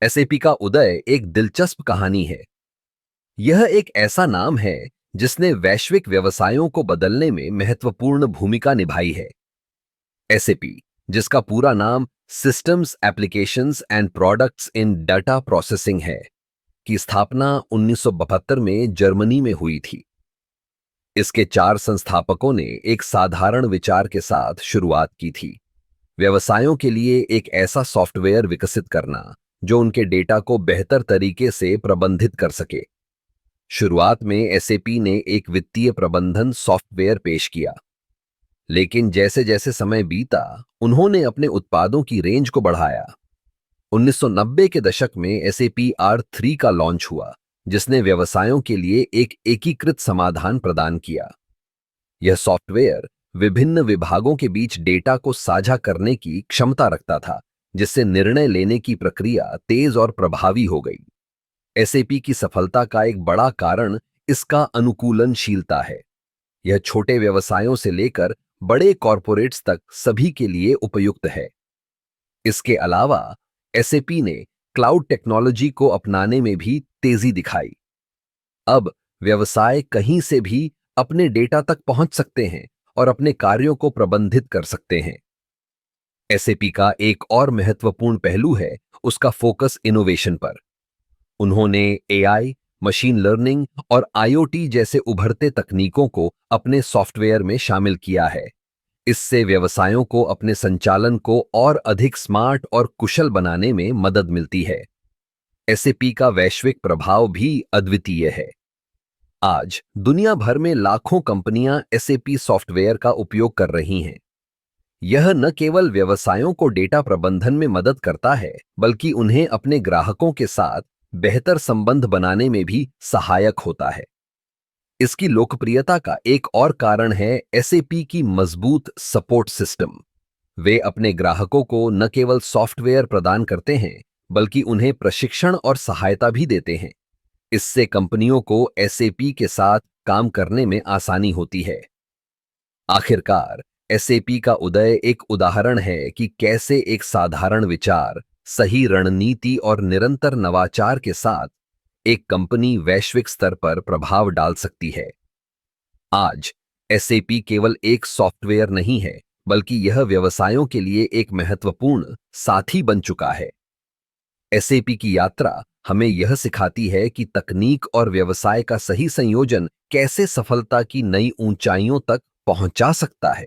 SAP का उदय एक दिलचस्प कहानी है। यह एक ऐसा नाम है जिसने वैश्विक व्यवसायों को बदलने में महत्वपूर्ण भूमिका निभाई है। एसएपी, जिसका पूरा नाम systems applications and products in data processing है, की स्थापना 1972 में जर्मनी में हुई थी। इसके 4 संस्थापकों ने एक साधारण विचार के साथ शुरुआत की थी, व्यवसायों के लिए एक ऐसा सॉफ्टवेयर विकसित करना जो उनके डेटा को बेहतर तरीके से प्रबंधित कर सके। शुरुआत में एसएपी ने एक वित्तीय प्रबंधन सॉफ्टवेयर पेश किया, लेकिन जैसे जैसे समय बीता, उन्होंने अपने उत्पादों की रेंज को बढ़ाया। 1990 के दशक में एसएपी R3 का लॉन्च हुआ, जिसने व्यवसायों के लिए एक एकीकृत समाधान प्रदान किया। यह सॉफ्टवेयर विभिन्न विभागों के बीच डेटा को साझा करने की क्षमता रखता था, जिससे निर्णय लेने की प्रक्रिया तेज और प्रभावी हो गई। एसएपी की सफलता का एक बड़ा कारण इसका अनुकूलनशीलता है। यह छोटे व्यवसायों से लेकर बड़े कॉरपोरेट्स तक सभी के लिए उपयुक्त है। इसके अलावा एसएपी ने क्लाउड टेक्नोलॉजी को अपनाने में भी तेजी दिखाई। अब व्यवसाय कहीं से भी अपने डेटा तक पहुंच सकते हैं और अपने कार्यों को प्रबंधित कर सकते हैं। एसएपी का एक और महत्वपूर्ण पहलू है उसका फोकस इनोवेशन पर। उन्होंने एआई, मशीन लर्निंग और आईओटी जैसे उभरते तकनीकों को अपने सॉफ्टवेयर में शामिल किया है। इससे व्यवसायों को अपने संचालन को और अधिक स्मार्ट और कुशल बनाने में मदद मिलती है। एसएपी का वैश्विक प्रभाव भी अद्वितीय है। आज दुनिया भर में लाखों कंपनियां एसएपी सॉफ्टवेयर का उपयोग कर रही हैं। यह न केवल व्यवसायों को डेटा प्रबंधन में मदद करता है, बल्कि उन्हें अपने ग्राहकों के साथ बेहतर संबंध बनाने में भी सहायक होता है। इसकी लोकप्रियता का एक और कारण है एसएपी की मजबूत सपोर्ट सिस्टम। वे अपने ग्राहकों को न केवल सॉफ्टवेयर प्रदान करते हैं, बल्कि उन्हें प्रशिक्षण और सहायता भी देते हैं। इससे कंपनियों को एसएपी के साथ काम करने में आसानी होती है। आखिरकार, एसएपी का उदय एक उदाहरण है कि कैसे एक साधारण विचार, सही रणनीति और निरंतर नवाचार के साथ एक कंपनी वैश्विक स्तर पर प्रभाव डाल सकती है। आज एसएपी केवल एक सॉफ्टवेयर नहीं है, बल्कि यह व्यवसायों के लिए एक महत्वपूर्ण साथी बन चुका है। एसएपी की यात्रा हमें यह सिखाती है कि तकनीक और व्यवसाय का सही संयोजन कैसे सफलता की नई ऊंचाइयों तक पहुंचा सकता है।